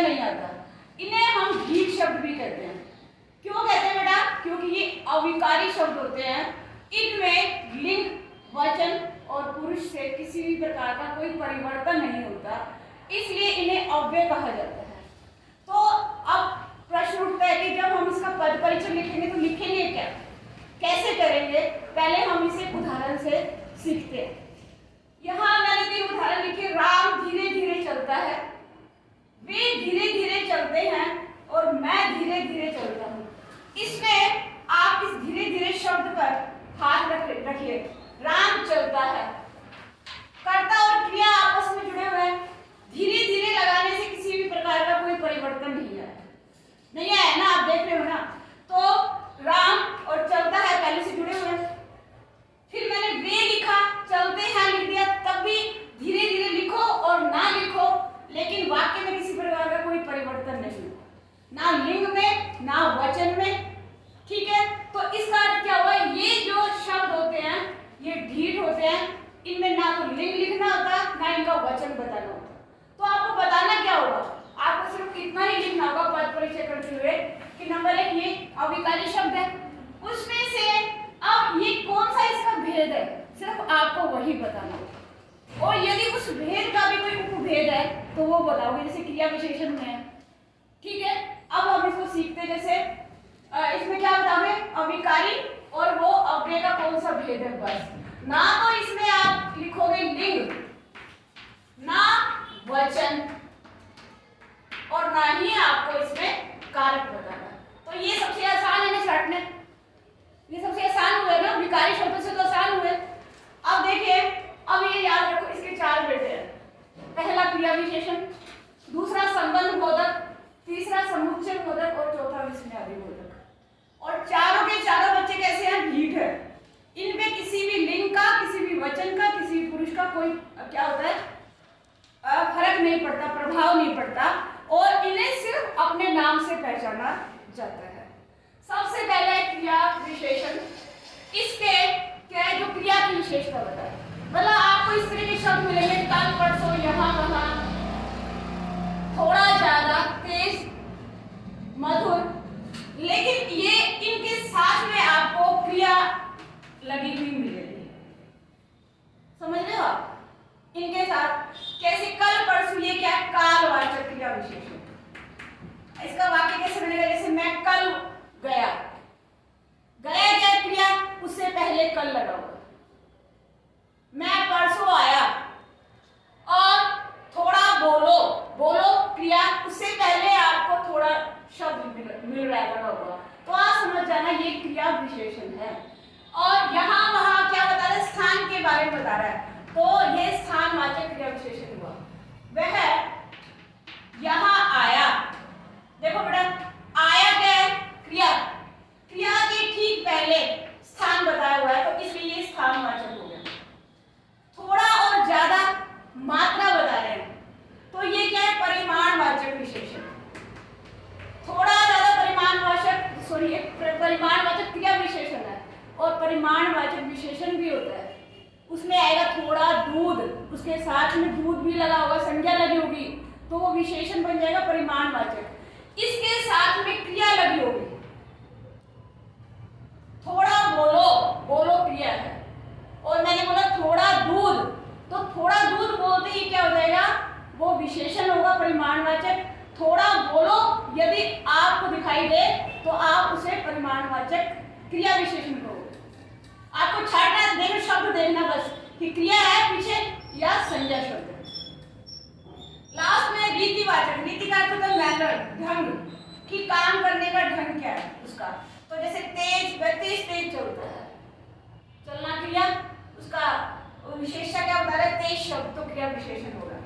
परिवर्तन नहीं आता। इन्हें हम ढीठ शब्द भी कहते हैं। क्यों कहते हैं बेटा? क्योंकि ये अविकारी शब्द होते हैं। इनमें लिंग, वचन और पुरुष से किसी भी प्रकार का कोई परिवर्तन नहीं होता, इसलिए इन्हें अव्यय कहा जाता है। तो अब प्रश्न उठता है कि जब हम इसका पद परिचय लिखेंगे तो लिखेंगे क्या, कैसे करेंगे? पहले हम इसे उदाहरण से सीखते हैं। यहाँ मैंने 3 उदाहरण लिखे। राम धीरे धीरे चलता है, वे धीरे धीरे चलते हैं और मैं धीरे धीरे चलता हूँ। इसमें आप इस धीरे धीरे शब्द पर हाथ रखिए। राम चलता है, कर्ता और क्रिया आपस में जुड़े हुए हैं। धीरे धीरे लगाने से किसी भी प्रकार का कोई परिवर्तन नहीं है ना, आप देख रहे हो ना। तो राम और चलता है पहले से जुड़े हुए हैं। फिर मैंने वे लिखा, चलते हैं लिख दिया। तब भी धीरे धीरे लिखो और ना लिखो, लेकिन वाक्य में किसी प्रकार का कोई परिवर्तन नहीं, ना लिंग में ना वचन में। ठीक है, तो इसका अर्थ क्या हुआ? ये जो शब्द होते हैं ये ढीठ होते हैं। इनमें ना तो लिंग लिखना होता, ना इनका वचन बताना होता। तो आपको बताना क्या होगा? आपको सिर्फ इतना ही लिखना होगा पद परिचय करते हुए कि नंबर 1 ये अविकारी शब्द है, उसमें से अब ये कौन सा इसका भेद है, सिर्फ आपको वही बताना होगा। और यदि उस भेद का भी कोई उपभेद है तो वो बताओगे, जैसे क्रिया विशेषण में है। ठीक है, अब हम इसको सीखते। जैसे इसमें क्या बताओगे? अविकारी और वो अव्यय का कौन सा भेद है? बस ना तो इसमें आप लिखोगे लिंग, ना वचन, और ना ही आपको इसमें कारक बताना। तो ये सबसे आसान है ना रटने, ये सबसे आसान हुए ना, विकारी शब्दों से तो आसान हुए। अब देखिए, अब ये याद रखो, इसके 4 बेटे हैं। पहला क्रिया विशेषण, दूसरा संबंध बोधक, तीसरा समुच्चय बोधक और चौथा विस्मयादि बोधक। और चारों के चारों बच्चे कैसे हैं? ढीठ है। इनमें किसी भी लिंग का, किसी भी वचन का, किसी भी पुरुष का कोई क्या होता है, फर्क नहीं पड़ता, प्रभाव नहीं पड़ता, और इन्हें सिर्फ अपने नाम से पहचाना जाता है। सबसे पहले क्रिया विशेषण। इसके क्या है? जो क्रिया की विशेषता बताए, मतलब आपको इस तरह के शब्द मिलेंगे, कल, परसों, यहाँ, वहां, थोड़ा, ज्यादा, तेज, मधुर, लेकिन ये इनके साथ में आपको क्रिया लगी हुई मिलेगी। समझ रहे हो आप? इनके साथ कैसे? कल, परसों, ये क्या है? कालवाचक क्रिया विशेषण। इसका वाक्य कैसे बनेगा? जैसे मैं कल गया, गया क्या क्रिया? उससे पहले कल लगा हुआ। मैं परसों आया, और थोड़ा बोलो, बोलो क्रिया, उससे पहले आपको थोड़ा शब्द मिल रहा है लगा हुआ। तो आप समझ जाना ये क्रिया विशेषण है। और यहाँ वहां क्या बता रहा है? स्थान के बारे में बता रहा है। तो ये स्थानवाचक क्रिया विशेषण हुआ। वह यहाँ आया, देखो बेटा, आया क्या है? क्रिया। क्रिया के ठीक पहले स्थान बताया हुआ है, तो इसलिए ये स्थानवाचक हो गया। थोड़ा और ज्यादा मात्रा बता रहे हैं, तो ये क्या है? परिमाणवाचक विशेषण। थोड़ा ज्यादा परिमाणवाचक क्रिया विशेषण है, और परिमाणवाचक विशेषण भी होता है। उसमें आएगा थोड़ा दूध, उसके साथ में दूध भी लगा होगा, संज्ञा लगी होगी, तो वो विशेषण बन जाएगा परिमाणवाचक। इसके साथ में क्रिया लगी होगी। थोड़ा बोलो, बोलो क्रिया है, और मैंने बोला थोड़ा दूध, तो थोड़ा दूध बोलते ही क्या हो जाएगा? वो विशेषण होगा परिमाणवाचक। थोड़ा बोलो यदि आपको दिखाई दे तो आप उसे परिमाणवाचक क्रिया विशेषण कहोगे। आपको छाटना, देखो शब्द देखना बस कि क्रिया है पीछे या संज्ञा शब्द। लास्ट में रीतिवाचक। रीति का अर्थ होता है मैनर, ढंग, कि काम करने का ढंग क्या है उसका। तो जैसे तेज, तेज चलता है, चलना क्रिया, उसका विशेषता क्या बता रहा है? तेज शब्द, तो क्रिया विशेषण होगा।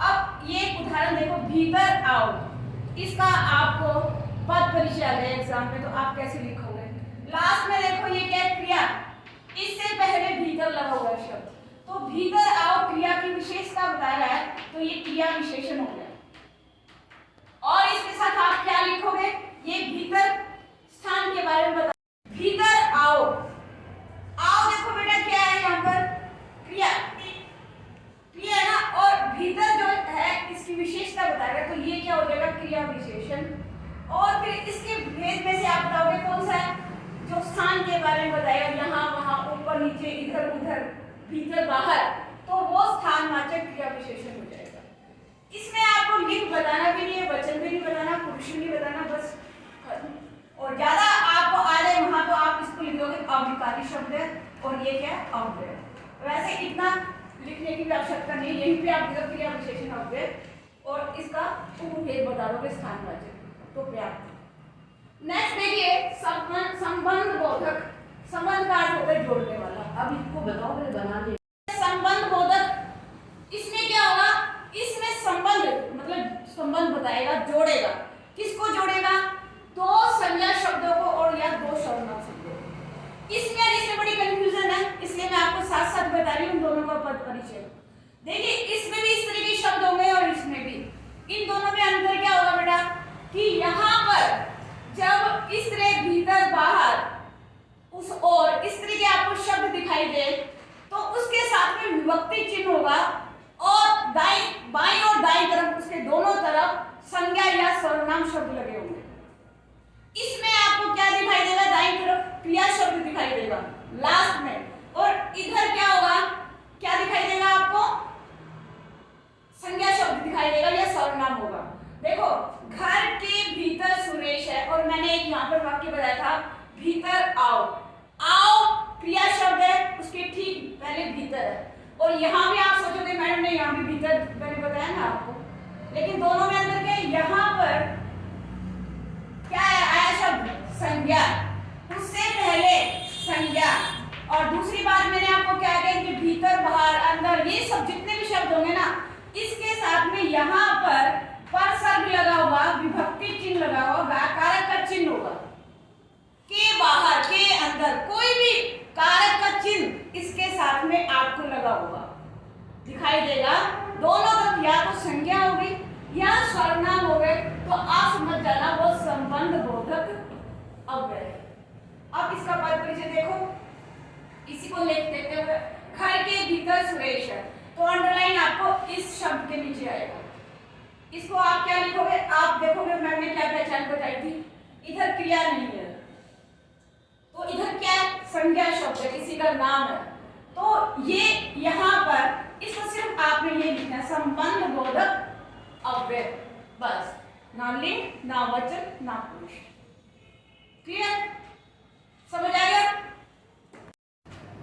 अब ये उदाहरण देखो, भीतर आओ। इसका आपको पद परिचय आ गया एग्जाम में, तो आप कैसे लिखोगे? लास्ट में देखो ये क्या है? क्रिया, इससे पहले भीतर लगा हुआ है शब्द, तो भीतर आओ क्रिया की विशेषता बता रहा है, तो ये क्रिया विशेषण हो गया। और इसके साथ आप क्या लिखोगे? ये भीतर स्थान के बारे में बता, भीतर आओ। आओ देखो बेटा क्या है यहाँ पर? क्रिया, क्रिया है ना, और भीतर जो है इसकी विशेषता बताएगा, तो ये क्या हो जाएगा? में बताएगा यहाँ वहाँ ऊपर नीचे इधर उधर भीतर बाहर, तो वो स्थानवाचक क्रिया विशेषण हो जाएगा। इसमें आपको लिंग बताना भी नहीं है, वचन भी नहीं बताना, पुरुष भी नहीं बताना, बस और ज्यादा आपको आ जाए वहां तो आप इसको लिख दोगे अविकारी शब्द है और ये क्या है अव्यय। वैसे इतना लिखने की भी आवश्यकता नहीं, यहीं पे आप क्रिया विशेषण अव्यय और इसका उपभेद बता दोगे स्थानवाचक तो पर्याप्त। नेक्स्ट देखिए संबंध बोधक। संबंध का अर्थ होता है जोड़ने वाला। अब इसको बताओ मैंने बना लिया। संबंध बोधक इसमें क्या होगा, इसमें संबंध मतलब संबंध बताएगा, जोड़ेगा। किसको जोड़ेगा? दो संज्ञा शब्दों को और या दो सर्वनाम शब्दों को। इसमें बड़ी कंफ्यूजन है, इसलिए मैं आपको साथ साथ बता रही हूँ उन दोनों का पद परिचय। देखिए इसमें भी इस तरह के शब्द होंगे और इसमें भी। इन दोनों में अंतर क्या होगा बेटा कि यहाँ पर जब इस तरह भीतर बाहर उस और इस तरह के आपको शब्द दिखाई दे तो उसके साथ में विभक्ति चिन्ह होगा और बाईं और दाईं तरफ उसके दोनों तरफ संज्ञा या सर्वनाम शब्द लगे होंगे। इसमें आपको क्या दिखाई देगा? दाईं तरफ क्रिया शब्द दिखाई देगा लास्ट में, और इधर क्या होगा, क्या दिखाई देगा आपको? संज्ञा शब्द दिखाई देगा या सर्वनाम होगा। देखो घर के भीतर सुरेश है और मैंने एक यहाँ पर वाक्य बताया था भीतर आओ। आओ क्रिया शब्द है, उसके ठीक पहले भीतर है, और यहाँ भी आप सोचोगे मैडम ने यहाँ भी भीतर मैंने बताया ना आपको, लेकिन दोनों में अंतर क्या है? यहाँ पर क्या है आया शब्द संज्ञा, उससे पहले संज्ञा, और दूसरी बात मैंने आपको क्या कही कि भीतर बाहर अंदर ये सब जितने भी शब्द होंगे ना इसके साथ में यहाँ पर सर्ग लगा होगा, विभक्ति चिन्ह लगा होगा, कारक का चिन्ह होगा। के बाहर के अंदर कोई भी कारक का चिन्ह इसके साथ में आपको लगा होगा दिखाई देगा। दोनों तरफ या तो संज्ञा हो गई या सर्वनाम हो गए, तो आप समझ जाना वो संबंध बोधक अव्यय है। अब इसका पद परिचय देखो, इसी को लिख देते हुए घर के भीतर सुरेश है, तो अंडरलाइन आपको इस शब्द के नीचे आएगा। इसको आप क्या लिखोगे? आप देखोगे मैंने क्या पहचान बताई थी, इधर क्रिया नहीं है तो इधर क्या है? संज्ञा शब्द है, किसी का नाम है, तो ये यहाँ पर इसको सिर्फ आपने ये लिखना है संबंध बोधक अव्यय, बस, ना लिंग ना वचन ना पुरुष। क्लियर? समझ आएगा?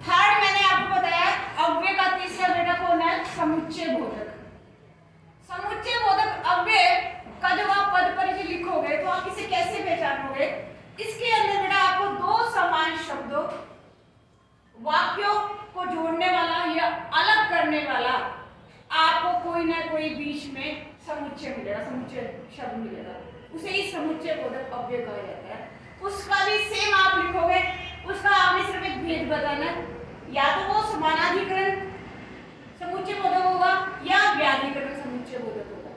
थर्ड मैंने आपको बताया अव्यय का तीसरा बेटा कौन है? समुच्चय बोधक। समुच्चय बोधक अव्यय का जब आप पद परिचय लिखोगे तो आप इसे कैसे पहचानोगे? इसके अंदर बेटा आपको दो समान शब्दों वाक्यों को जोड़ने वाला या अलग करने वाला आपको कोई ना कोई बीच में समुच्चय मिलेगा, समुच्चय शब्द मिलेगा, उसे ही समुच्चय बोधक अव्यय कहा जाता है। उसका भी सेम आप लिखोगे, उसका आपने सिर्फ एक भेद बताना, या तो वो समानाधिकरण समुच्चय बोधक होगा या व्याधिकरण समुच्चय बोधक होगा।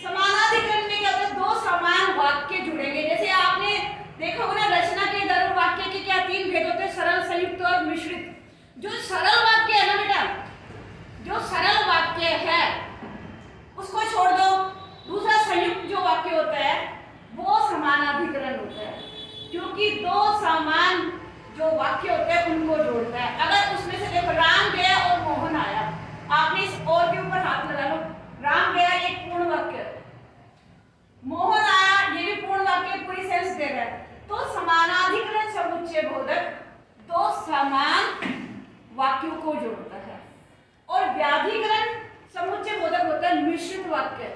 समानाधिकरण में क्या होता है? दो समान वाक्य जुड़ेंगे। जैसे आपने देखा होगा ना रचना के दर वाक्य के क्या तीन भेद होते हैं, सरल, संयुक्त और मिश्रित। जो सरल वाक्य है ना बेटा, जो सरल वाक्य है उसको छोड़ दो, दूसरा संयुक्त जो वाक्य होता है वो समानाधिकरण होता है, क्योंकि दो समान जो वाक्य होते हैं उनको जोड़ता है। अगर उसमें से देखो राम गया और मोहन आया, आपने इस और के ऊपर हाथ लगा लो, राम गया एक पूर्ण वाक्य, मोहन आया ये भी पूर्ण वाक्य, पूरी सेंस दे रहा है। तो समानाधिकरण समुच्चय बोधक दो समान वाक्यों को जोड़ता है, और व्याधिकरण समुच्चय बोधक होता है मिश्रित वाक्य।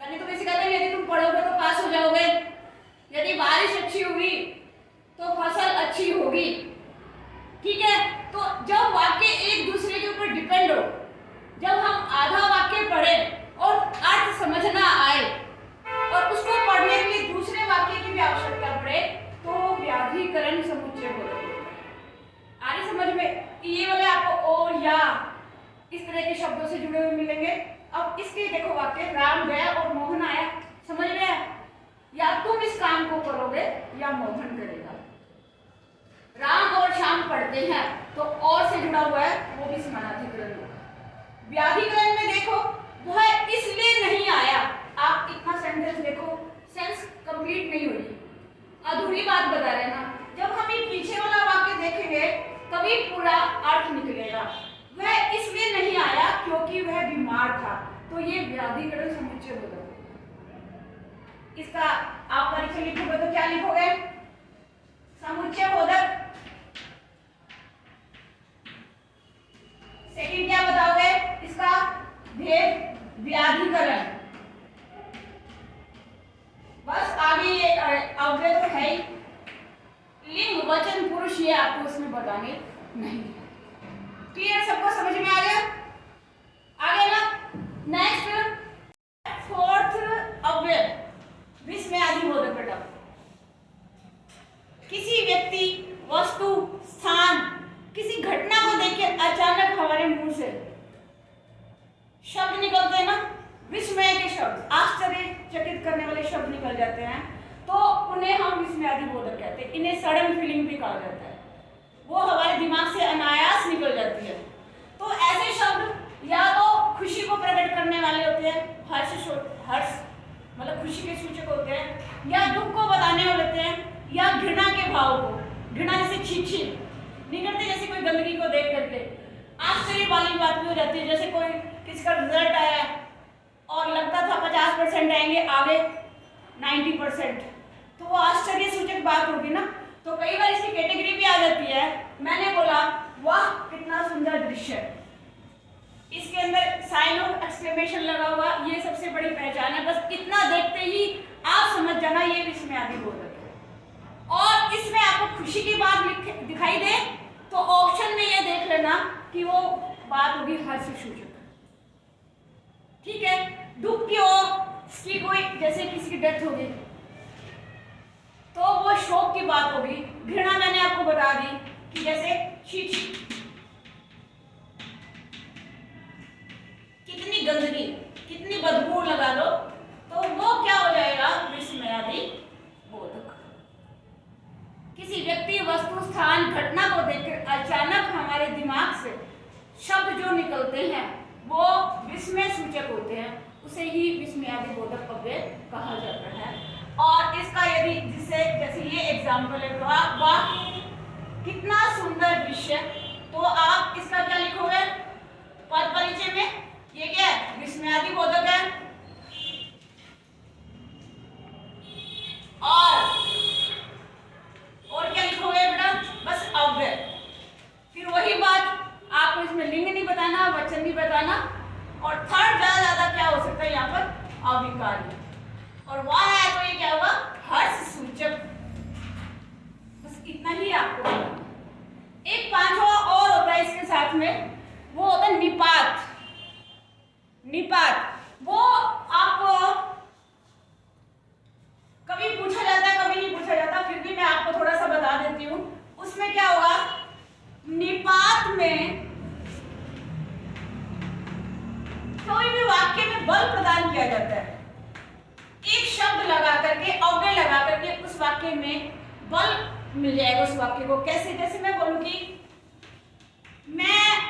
मैंने तो वैसे कहता है यदि तुम पढ़ोगे तो पास हो जाओगे, यदि बारिश अच्छी हुई तो फसल अच्छी होगी, ठीक है। तो जब वाक्य एक दूसरे के ऊपर डिपेंड हो, जब हम आधा वाक्य पढ़े और अर्थ समझना आए और उसको पढ़ने के लिए दूसरे वाक्य की भी आवश्यकता पड़े, तो व्याधिकरण समुच्चय बोधक होता है। आगे समझ में? ये वाले आपको और या इस तरह के शब्दों से जुड़े हुए मिलेंगे। अब इसके देखो वाक्य राम गया और मोहन आया, समझ में आया? या तुम इस काम को करोगे या मोहन करेगा। राम और श्याम पढ़ते हैं तो और से जुड़ा हुआ है, वो भी समानाधिकरण होगा। व्याधिकरण में देखो वह इसलिए नहीं आया, आप इतना सेंटेंस देखो, सेंस कंप्लीट नहीं हुई, अधूरी बात बता रहे ना। जब तभी पूरा अर्थ निकलेगा। वह इसलिए नहीं आया क्योंकि वह बीमार था, तो ये व्याधिकरण समुच्चय बोधक। इसका आप परीक्षा लिखोगे तो क्या लिखोगे? समुच्चय बोधक। सेकंड क्या बताओगे? इसका भेद व्याधिकरण। बस आगे ये अव्यय तो है ही, लिंग वचन पुरुष ये आपको उसमें बताने नहीं है। क्लियर? सबको समझ में आ गया? आगे ना नेक्स्ट फोर्थ अव्यय विस्मयादि बोधक। बेटा किसी व्यक्ति, वस्तु, स्थान, किसी घटना को देखकर अचानक हमारे मुंह से शब्द निकलते हैं ना, विस्मय के शब्द, आश्चर्यचकित करने वाले शब्द निकल जाते हैं, तो उन्हें हम विस्मयादि बोधक कहते हैं। इन्हें सडन फीलिंग भी कहा जाता है। वो हमारे दिमाग से अनायास निकल जाती है। तो ऐसे शब्द या तो खुशी को प्रकट करने वाले होते हैं, हर्ष मतलब खुशी के सूचक होते हैं, या दुख को बताने वाले होते हैं, या घृणा के भाव को, घृणा जैसे छी निकलते, जैसे कोई गंदगी को देख करके। आश्चर्य वाली बात भी हो जाती है, जैसे कोई किसी का रिजल्ट आया और लगता था 50% आएंगे, आगे 90%, तो वो आश्चर्य सूचक बात होगी ना। तो कई बार इसकी कैटेगरी भी आ जाती है। मैंने बोला वाह कितना सुंदर दृश्य, इसके अंदर साइन ऑफ एक्सक्लेमेशन लगा हुआ, ये सबसे बड़ी पहचान है। बस इतना देखते ही आप समझ जाना ये विस्मयादि बोधक है। और इसमें आपको खुशी की बात दिखाई दे तो ऑप्शन में ये देख लेना कि वो बात होगी हर्ष सूचक। ठीक है? दुख की हो, इसकी कोई जैसे किसी की डेथ होगी तो वो शोक की बात होगी। घृणा मैंने आपको बता दी कि जैसे छी, कितनी गंदगी, कितनी बदबू लगा लो, तो वो क्या हो जाएगा? विस्मयादि बोधक। किसी व्यक्ति, वस्तु, स्थान, घटना को देखकर अचानक हमारे दिमाग से शब्द जो निकलते हैं वो विस्मय सूचक होते हैं, उसे ही विस्मयादि बोधक अव्यय कहा जाता है। और इसका यदि जिससे जैसे ये एग्जाम्पल है, वाह कितना सुंदर दृश्य, तो आप इसका क्या लिखोगे पद परिचय में? ये क्या है? विस्मयादि बोधक है। और क्या लिखोगे बेटा? बस अव्यय। फिर वही बात, आपको इसमें लिंग नहीं बताना, वचन नहीं बताना। और थर्ड ज्यादा क्या हो सकता है यहाँ पर? अविकारी। और वह है तो ये क्या होगा? हर्ष सूचक। बस इतना ही आपको बताना। एक पांचवा और होता है इसके साथ में, वो होता है निपात। निपात वो आपको कभी पूछा जाता है, कभी नहीं पूछा जाता, फिर भी मैं आपको थोड़ा सा बता देती हूँ। उसमें क्या होगा? निपात में कोई भी वाक्य में बल प्रदान किया जाता है। एक शब्द लगा करके, अव्यय लगा करके उस वाक्य में बल मिल जाएगा उस वाक्य को। कैसे? जैसे मैं बोलूंगी मैं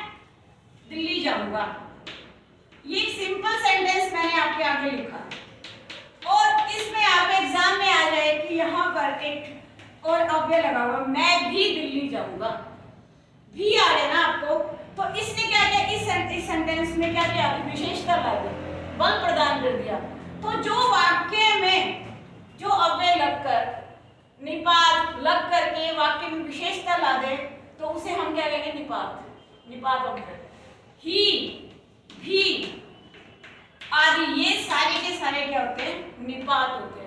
दिल्ली जाऊंगा, ये एक सिंपल सेंटेंस मैंने आपके आगे लिखा, और इसमें आप एग्जाम में आ जाए कि यहाँ पर एक और अव्यय लगा हुआ, मैं भी दिल्ली जाऊंगा, भी आ रहे ना आपको। तो इसने क्या किया? इस सेंटेंस में क्या किया? विशेषता ला दी, बल प्रदान कर दिया। तो जो वाक्य में जो अव्यय लगकर, निपात लग करके वाक्य में विशेषता ला दे, तो उसे हम क्या कहेंगे? निपात। निपात अव्यय। ही, भी आदि ये सारे के सारे क्या होते हैं? निपात होते हैं।